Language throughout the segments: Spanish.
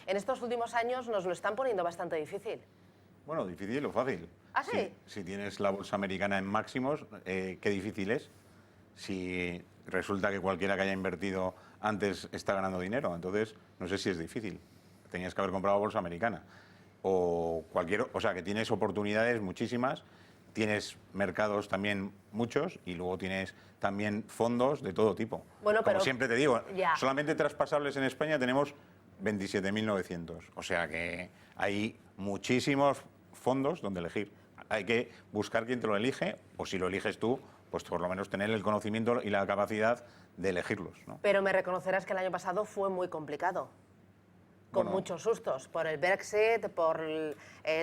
en estos últimos años nos lo están poniendo bastante difícil. Bueno, difícil o fácil. ¿Ah, sí? Si tienes la bolsa americana en máximos, qué difícil es. Si resulta que cualquiera que haya invertido antes está ganando dinero, entonces no sé si es difícil. Tenías que haber comprado bolsa americana. O sea, que tienes oportunidades muchísimas, tienes mercados también muchos y luego tienes también fondos de todo tipo. Bueno, como pero siempre te digo, ya. solamente traspasables en España tenemos 27.900. O sea que hay muchísimos fondos donde elegir. Hay que buscar quién te lo elige, o si lo eliges tú, pues por lo menos tener el conocimiento y la capacidad de elegirlos, ¿no? Pero me reconocerás que el año pasado fue muy complicado, con muchos sustos, por el Brexit, por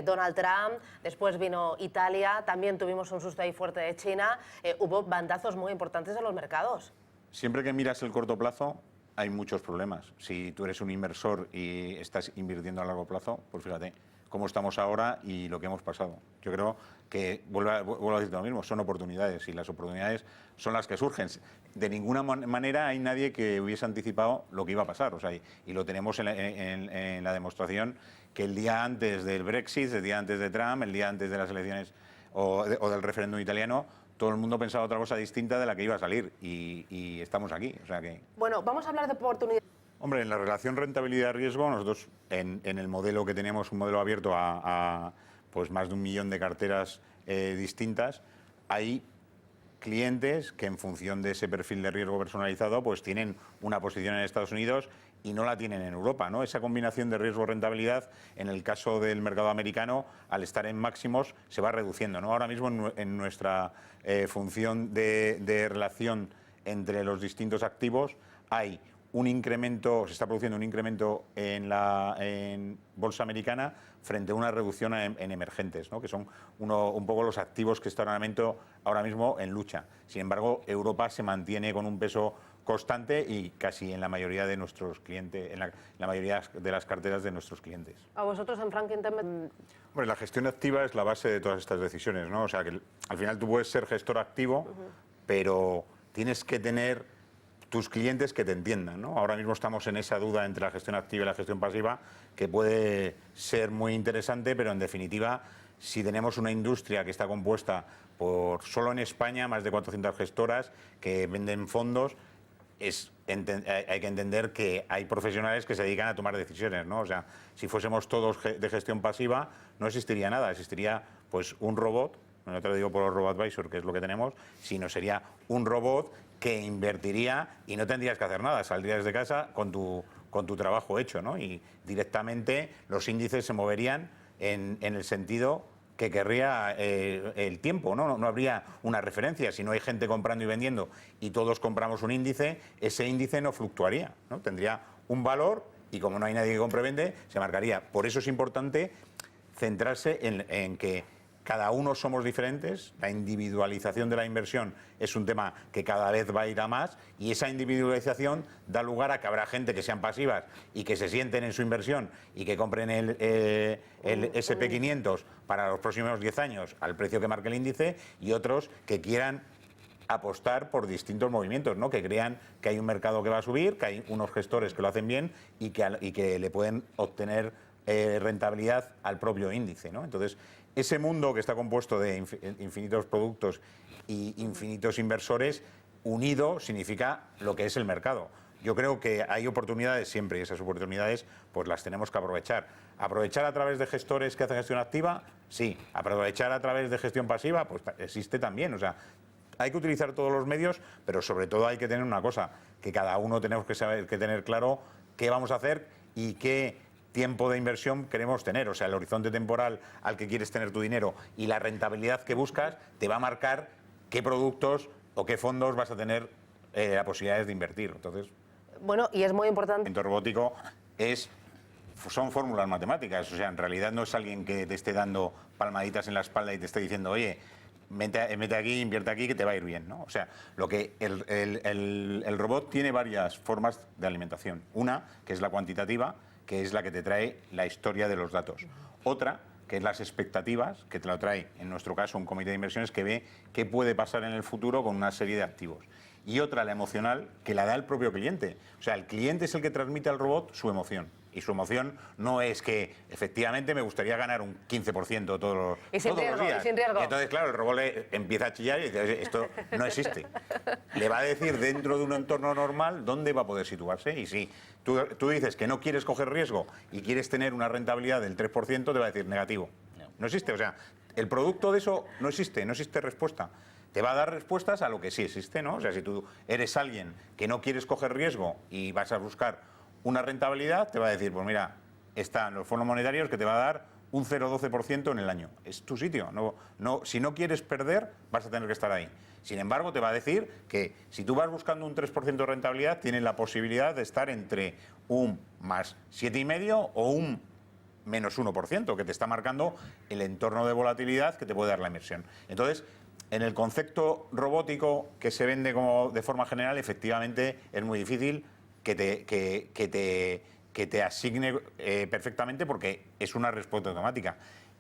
Donald Trump, después vino Italia, también tuvimos un susto ahí fuerte de China, hubo bandazos muy importantes en los mercados. Siempre que miras el corto plazo, hay muchos problemas. Si tú eres un inversor y estás invirtiendo a largo plazo, pues fíjate cómo estamos ahora y lo que hemos pasado. Yo creo que, vuelvo a decir lo mismo, son oportunidades y las oportunidades son las que surgen. De ninguna manera hay nadie que hubiese anticipado lo que iba a pasar. O sea, y lo tenemos en la demostración que el día antes del Brexit, el día antes de Trump, el día antes de las elecciones o del referéndum italiano, todo el mundo pensaba otra cosa distinta de la que iba a salir y estamos aquí. O sea que... Bueno, vamos a hablar de oportunidades. Hombre, en la relación rentabilidad-riesgo, nosotros en el modelo que teníamos, un modelo abierto a pues más de 1 millón de carteras distintas, hay clientes que en función de ese perfil de riesgo personalizado pues tienen una posición en Estados Unidos y no la tienen en Europa, ¿no? Esa combinación de riesgo-rentabilidad, en el caso del mercado americano, al estar en máximos, se va reduciendo, ¿no? Ahora mismo en nuestra función de relación entre los distintos activos hay un incremento, se está produciendo un incremento en bolsa americana frente a una reducción en emergentes, ¿no? Que son un poco los activos que están ahora mismo en lucha. Sin embargo, Europa se mantiene con un peso constante y casi en la mayoría de nuestros clientes, en la mayoría de las carteras de nuestros clientes. A vosotros en Franklin Templeton. Bueno, la gestión activa es la base de todas estas decisiones, ¿no? O sea, que al final tú puedes ser gestor activo, pero tienes que tener tus clientes que te entiendan, ¿no? Ahora mismo estamos en esa duda entre la gestión activa y la gestión pasiva, que puede ser muy interesante, pero en definitiva, si tenemos una industria que está compuesta por, solo en España, más de 400 gestoras que venden fondos, hay que entender que hay profesionales que se dedican a tomar decisiones, ¿no? O sea, si fuésemos todos de gestión pasiva, no existiría nada, existiría pues un robot, no te lo digo por los RoboAdvisor, que es lo que tenemos, sino sería un robot que invertiría y no tendrías que hacer nada, saldrías de casa con tu trabajo hecho, ¿no? Y directamente los índices se moverían en el sentido que querría el tiempo, ¿no? No habría una referencia. Si no hay gente comprando y vendiendo y todos compramos un índice, ese índice no fluctuaría, ¿no? Tendría un valor y como no hay nadie que compre y vende, se marcaría. Por eso es importante centrarse en que cada uno somos diferentes, la individualización de la inversión es un tema que cada vez va a ir a más y esa individualización da lugar a que habrá gente que sean pasivas y que se sienten en su inversión y que compren el SP500 para los próximos 10 años al precio que marque el índice y otros que quieran apostar por distintos movimientos, ¿no? Que crean que hay un mercado que va a subir, que hay unos gestores que lo hacen bien y que le pueden obtener rentabilidad al propio índice, ¿no? Entonces, ese mundo que está compuesto de infinitos productos y infinitos inversores, unido significa lo que es el mercado. Yo creo que hay oportunidades siempre y esas oportunidades pues las tenemos que aprovechar. ¿Aprovechar a través de gestores que hacen gestión activa? Sí. ¿Aprovechar a través de gestión pasiva? Pues existe también. O sea, hay que utilizar todos los medios, pero sobre todo hay que tener una cosa, que cada uno tenemos que saber, que tener claro qué vamos a hacer y qué tiempo de inversión queremos tener. O sea, el horizonte temporal al que quieres tener tu dinero y la rentabilidad que buscas te va a marcar qué productos o qué fondos vas a tener las posibilidades de invertir. Entonces, bueno, y es muy importante. El robótico son fórmulas matemáticas. O sea, en realidad no es alguien que te esté dando palmaditas en la espalda y te esté diciendo, oye, mete aquí, invierte aquí, que te va a ir bien, ¿no? O sea, el robot tiene varias formas de alimentación. Una, que es la cuantitativa, que es la que te trae la historia de los datos. Otra, que es las expectativas, que te lo trae, en nuestro caso, un comité de inversiones que ve qué puede pasar en el futuro con una serie de activos. Y otra, la emocional, que la da el propio cliente. O sea, el cliente es el que transmite al robot su emoción. Y su emoción no es que efectivamente me gustaría ganar un 15% todos sin riesgo, los días. y sin riesgo. Entonces, claro, el robot le empieza a chillar y dice, esto no existe. Le va a decir dentro de un entorno normal dónde va a poder situarse. Y si tú dices que no quieres coger riesgo y quieres tener una rentabilidad del 3%, te va a decir negativo. No existe. O sea, el producto de eso no existe respuesta. Te va a dar respuestas a lo que sí existe, ¿no? O sea, si tú eres alguien que no quieres coger riesgo y vas a buscar una rentabilidad, te va a decir, pues mira, están los fondos monetarios que te va a dar un 0,12% en el año. Es tu sitio. Si no quieres perder, vas a tener que estar ahí. Sin embargo, te va a decir que si tú vas buscando un 3% de rentabilidad, tienes la posibilidad de estar entre un más 7,5 o un menos 1%, que te está marcando el entorno de volatilidad que te puede dar la inversión. Entonces, en el concepto robótico que se vende como de forma general, efectivamente es muy difícil que te asigne perfectamente porque es una respuesta automática.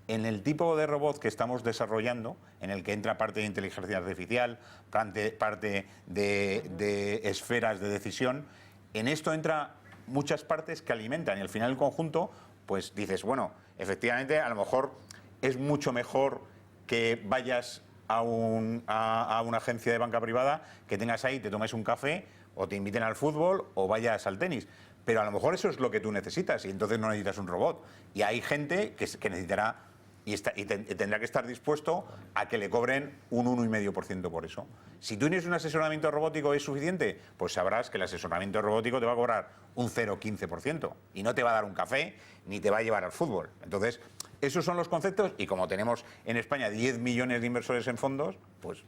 En el tipo de robot que estamos desarrollando, en el que entra parte de inteligencia artificial, parte de esferas de decisión, en esto entra muchas partes que alimentan y al final el conjunto, pues dices, bueno, efectivamente a lo mejor es mucho mejor que vayas a una agencia de banca privada, que tengas ahí, te tomes un café o te inviten al fútbol o vayas al tenis. Pero a lo mejor eso es lo que tú necesitas y entonces no necesitas un robot. Y hay gente que necesitará y tendrá que estar dispuesto a que le cobren un 1,5% por eso. Si tú tienes un asesoramiento robótico es suficiente, pues sabrás que el asesoramiento robótico te va a cobrar un 0,15% y no te va a dar un café ni te va a llevar al fútbol. Entonces, esos son los conceptos y como tenemos en España 10 millones de inversores en fondos, pues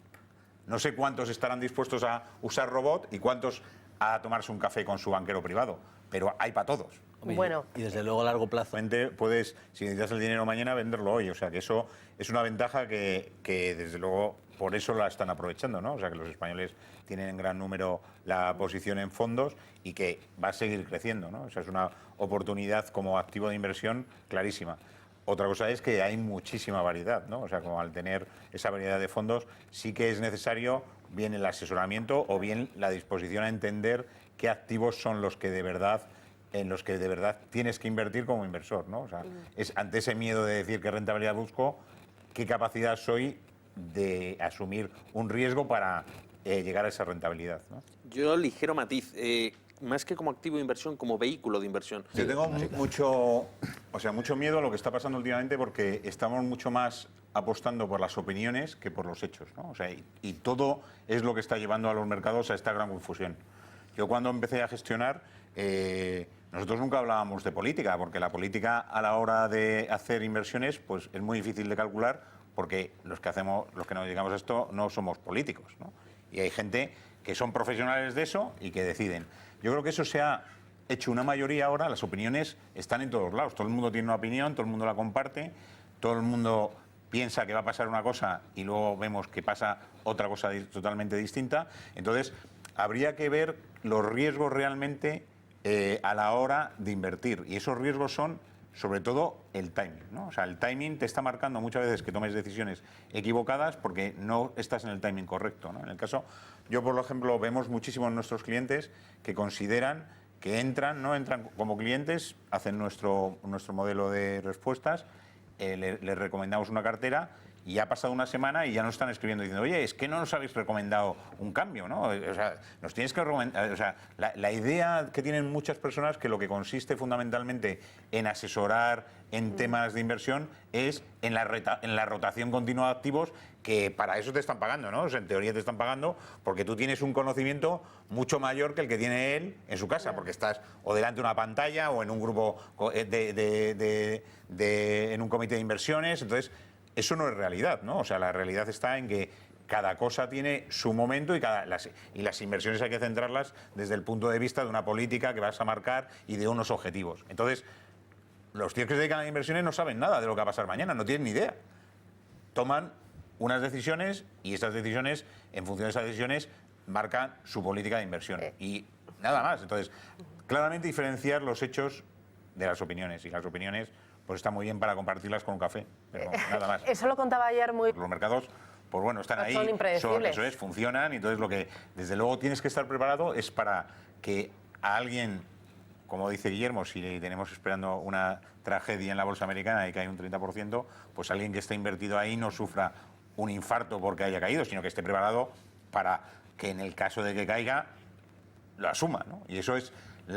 no sé cuántos estarán dispuestos a usar robot y cuántos a tomarse un café con su banquero privado, pero hay para todos. Bueno. Y desde luego a largo plazo. Puedes, si necesitas el dinero mañana, venderlo hoy. O sea, que eso es una ventaja que desde luego, por eso la están aprovechando, ¿no? O sea, que los españoles tienen en gran número la posición en fondos y que va a seguir creciendo, ¿no? O sea, es una oportunidad como activo de inversión clarísima. Otra cosa es que hay muchísima variedad, ¿no? O sea, como al tener esa variedad de fondos, sí que es necesario bien el asesoramiento o bien la disposición a entender qué activos son los que de verdad en los que de verdad tienes que invertir como inversor, ¿no? O sea, es ante ese miedo de decir qué rentabilidad busco, qué capacidad soy de asumir un riesgo para llegar a esa rentabilidad, ¿no? Yo ligero matiz, más que como activo de inversión, como vehículo de inversión. Yo tengo mucho miedo a lo que está pasando últimamente porque estamos mucho más apostando por las opiniones que por los hechos, ¿no? O sea, y todo es lo que está llevando a los mercados a esta gran confusión. Yo cuando empecé a gestionar, nosotros nunca hablábamos de política, porque la política a la hora de hacer inversiones pues es muy difícil de calcular porque los que nos dedicamos a esto no somos políticos, ¿no? Y hay gente que son profesionales de eso y que deciden. Yo creo que eso se ha hecho una mayoría ahora, las opiniones están en todos lados, todo el mundo tiene una opinión, todo el mundo la comparte, todo el mundo piensa que va a pasar una cosa y luego vemos que pasa otra cosa totalmente distinta. Entonces, habría que ver los riesgos realmente a la hora de invertir. Y esos riesgos son, sobre todo, el timing, ¿no? O sea, el timing te está marcando muchas veces que tomes decisiones equivocadas porque no estás en el timing correcto, ¿no? En el caso, yo por ejemplo, vemos muchísimo en nuestros clientes que consideran que entran como clientes, hacen nuestro modelo de respuestas, les recomendamos una cartera y ha pasado una semana y ya nos están escribiendo diciendo, oye, es que no nos habéis recomendado un cambio, ¿no? O sea, nos tienes que recomendar. O sea, la idea que tienen muchas personas, que lo que consiste fundamentalmente en asesorar en temas de inversión, es en la rotación continua de activos, que para eso te están pagando, ¿no? O sea, en teoría te están pagando porque tú tienes un conocimiento mucho mayor que el que tiene él en su casa, porque estás o delante de una pantalla o en un grupo en un comité de inversiones. Entonces, eso no es realidad, ¿no? O sea, la realidad está en que cada cosa tiene su momento y las inversiones hay que centrarlas desde el punto de vista de una política que vas a marcar y de unos objetivos. Entonces, los tíos que se dedican a inversiones no saben nada de lo que va a pasar mañana, no tienen ni idea. Toman unas decisiones y estas decisiones, en función de esas decisiones, marcan su política de inversión. Y nada más. Entonces, claramente diferenciar los hechos de las opiniones. Y las opiniones pues está muy bien para compartirlas con un café, pero nada más. Eso lo contaba ayer muy... Los mercados, pues bueno, están ahí, son impredecibles. eso es, funcionan, y entonces lo que desde luego tienes que estar preparado es para que a alguien como dice Guillermo, si tenemos esperando una tragedia en la bolsa americana y cae un 30%, pues alguien que esté invertido ahí no sufra un infarto porque haya caído, sino que esté preparado para que en el caso de que caiga lo asuma, ¿no? Y eso es el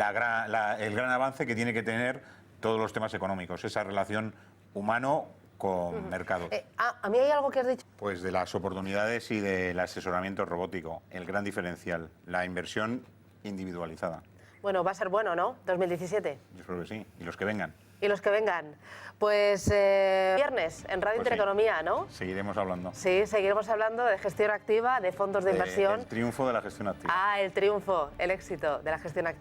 gran avance que tiene que tener todos los temas económicos, esa relación humano con mercado. A mí hay algo que has dicho. Pues de las oportunidades y del asesoramiento robótico, el gran diferencial, la inversión individualizada. Bueno, va a ser bueno, ¿no? 2017. Yo creo que sí, y los que vengan. Y los que vengan. Pues viernes en Radio Pues sí. Intereconomía, ¿no? Seguiremos hablando. Sí, seguiremos hablando de gestión activa, de fondos de inversión. El triunfo de la gestión activa. Ah, el triunfo, el éxito de la gestión activa.